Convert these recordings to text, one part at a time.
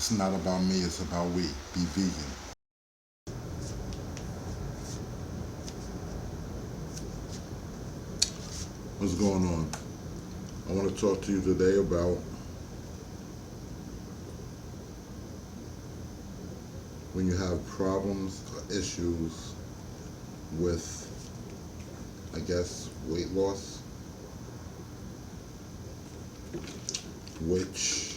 It's not about me, it's about we. Be vegan. What's going on? I want to talk to you today about when you have problems or issues with, I guess, weight loss, which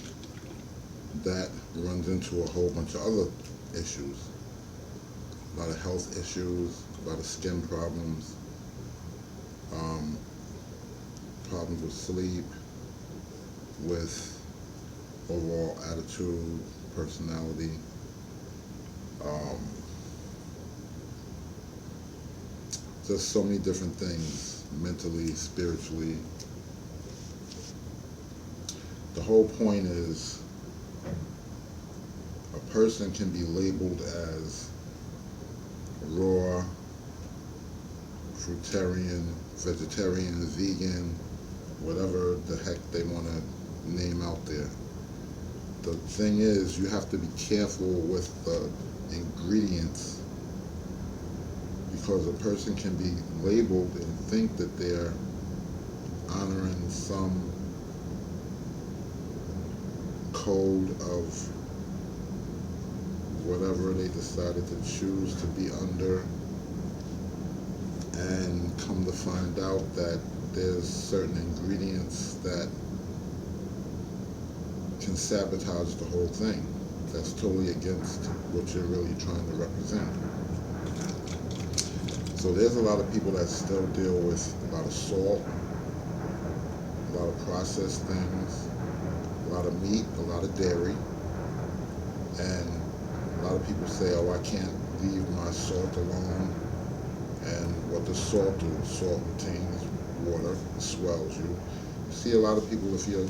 that runs into a whole bunch of other issues. A lot of health issues, a lot of skin problems, um, problems with sleep, with overall attitude, personality, um, just so many different things, mentally, spiritually. The whole point is a person can be labeled as raw, fruitarian, vegetarian, vegan, whatever the heck they want to name out there. The thing is, you have to be careful with the ingredients, because a person can be labeled and think that they're honoring some code of whatever they decided to choose to be under, and come to find out that there's certain ingredients that can sabotage the whole thing. That's totally against what you're really trying to represent. So there's a lot of people that still deal with a lot of salt, a lot of processed things, a lot of meat, a lot of dairy, and a lot of people say, oh, I can't leave my salt alone. And what does salt do? Salt retains water, it swells you. You see a lot of people, if you're,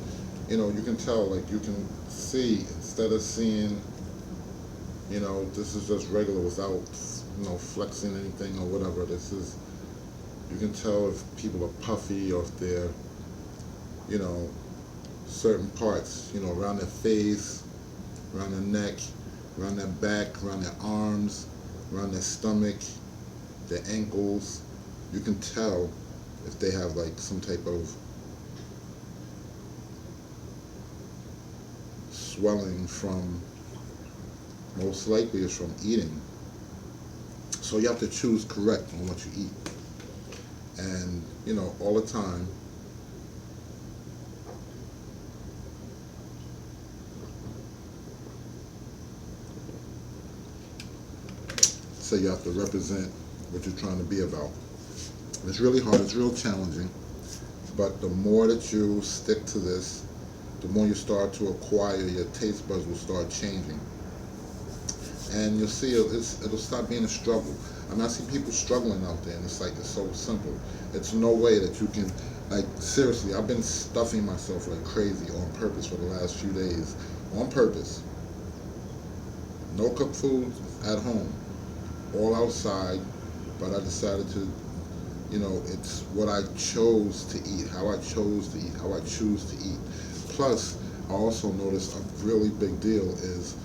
you can tell, like you can see, instead of seeing, this is just regular without, flexing anything or whatever, you can tell if people are puffy or if they're, certain parts, around their face, around their neck, around their back, around their arms, around their stomach, their ankles. You can tell if they have like some type of swelling from, most likely is from eating. So you have to choose correct on what you eat. And, all the time, so you have to represent what you're trying to be about. It's really hard, it's real challenging, but the more that you stick to this, the more you start to acquire, your taste buds will start changing. And you'll see it'll stop being a struggle. I mean, I see people struggling out there, and it's like, it's so simple. It's no way that you can, like, seriously, I've been stuffing myself like crazy on purpose for the last few days. On purpose. No cooked food at home. All outside, but I decided to, it's what I chose to eat, how I chose to eat, how I choose to eat. Plus, I also noticed a really big deal is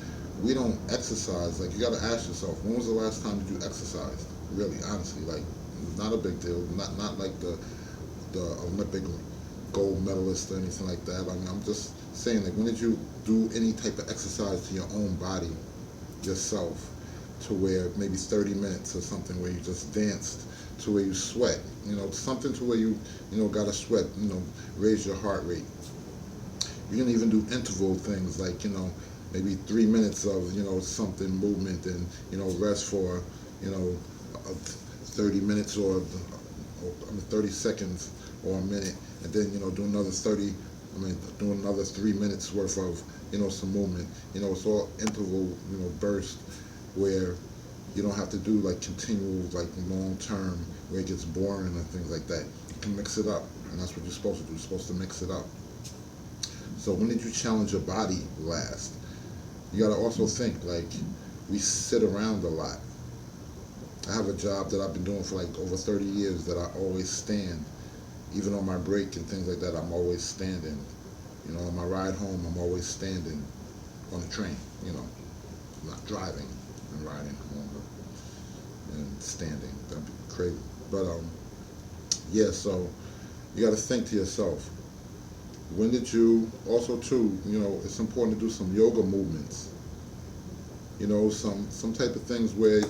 we don't exercise. Like, you got to ask yourself, when was the last time you exercised? Really, honestly, like, not a big deal. Not like the Olympic gold medalist or anything like that. I mean, I'm just saying, like, when did you do any type of exercise to your own body, yourself, to where maybe 30 minutes or something where you just danced, to where you sweat, something to where you, gotta sweat, raise your heart rate. You can even do interval things like, maybe 3 minutes of, something movement, and, rest for, 30 minutes or 30 seconds or a minute, and then, do another 3 minutes worth of, some movement. It's all interval, burst, where you don't have to do like continual, like long term, where it gets boring and things like that. You can mix it up, and that's what you're supposed to do. You're supposed to mix it up. So when did you challenge your body last? You gotta also think, like, we sit around a lot. I have a job that I've been doing for like over 30 years that I always stand. Even on my break and things like that, I'm always standing. On my ride home, I'm always standing. on the train, not driving and riding longer and standing. That'd be crazy. But yeah, so you got to think to yourself, when did you also too, it's important to do some yoga movements, some type of things where,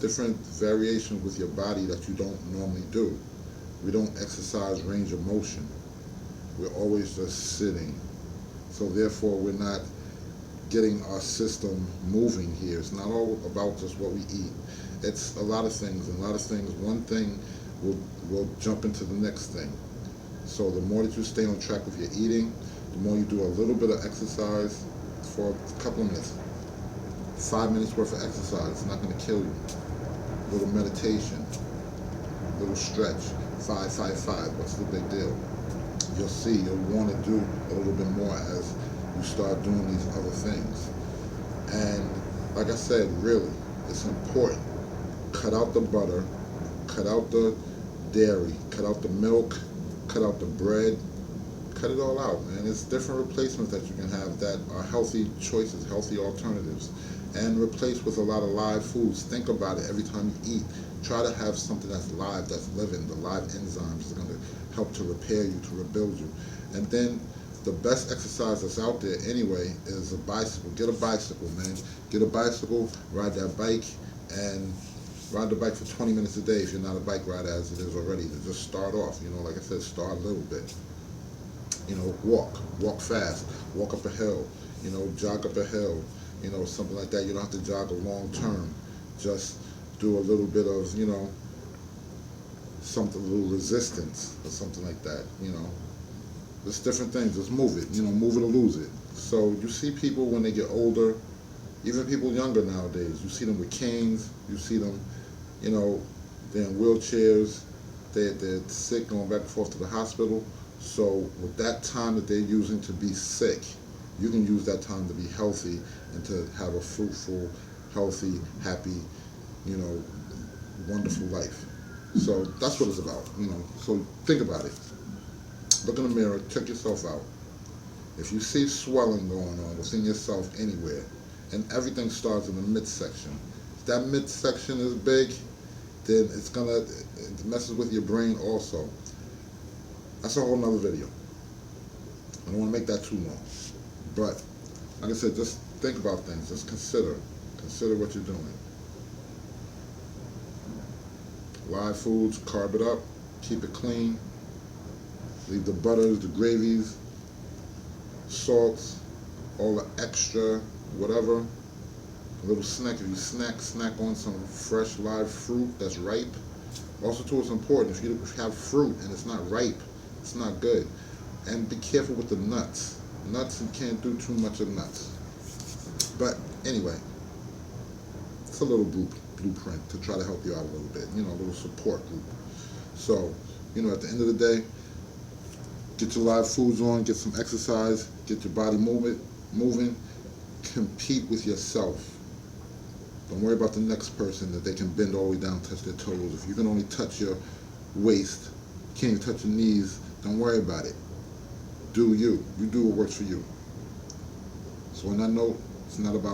different variations with your body that you don't normally do. We don't exercise range of motion. We're always just sitting. So therefore we're not getting our system moving here. It's not all about just what we eat. It's a lot of things, and a lot of things, one thing will jump into the next thing. So the more that you stay on track with your eating, the more you do a little bit of exercise for a couple of minutes. 5 minutes worth of exercise, it's not going to kill you. A little meditation, a little stretch, 5, 5, 5, what's the big deal? You'll see, you'll want to do a little bit more as you start doing these other things. And like I said, really, it's important. Cut out the butter, cut out the dairy, cut out the milk, cut out the bread, cut it all out, man. It's different replacements that you can have that are healthy choices, healthy alternatives, and replace with a lot of live foods. Think about it every time you eat. Try to have something that's live, that's living. The live enzymes are going to help to repair you, to rebuild you. And then the best exercise that's out there anyway is a bicycle. Get a bicycle, man. Get a bicycle, ride that bike, and ride the bike for 20 minutes a day if you're not a bike rider as it is already. To just start off, like I said, start a little bit. Walk fast, walk up a hill, jog up a hill, something like that. You don't have to jog a long term. Just do a little bit of, something, a little resistance or something like that, Just different things, just move it, move it or lose it. So you see people when they get older, even people younger nowadays, you see them with canes, you see them, they're in wheelchairs, they're sick, going back and forth to the hospital. So with that time that they're using to be sick, you can use that time to be healthy and to have a fruitful, healthy, happy, wonderful life. So that's what it's about, So think about it. Look in the mirror, check yourself out. If you see swelling going on within yourself anywhere, and everything starts in the midsection, if that midsection is big, then it messes with your brain also. That's a whole nother video. I don't want to make that too long. But, like I said, just think about things. Just consider what you're doing. Live foods, carb it up, keep it clean. Leave the butters, the gravies, salts, all the extra, whatever. A little snack. If you snack on some fresh live fruit that's ripe. Also, too, it's important. If you have fruit and it's not ripe, it's not good. And be careful with the nuts. Nuts, you can't do too much of nuts. But anyway, it's a little blueprint to try to help you out a little bit. A little support group. So, at the end of the day, get your live foods on, get some exercise, get your body moving, compete with yourself. Don't worry about the next person that they can bend all the way down, touch their toes. If you can only touch your waist, can't even touch your knees, don't worry about it. Do you. You do what works for you. So on that note, it's not about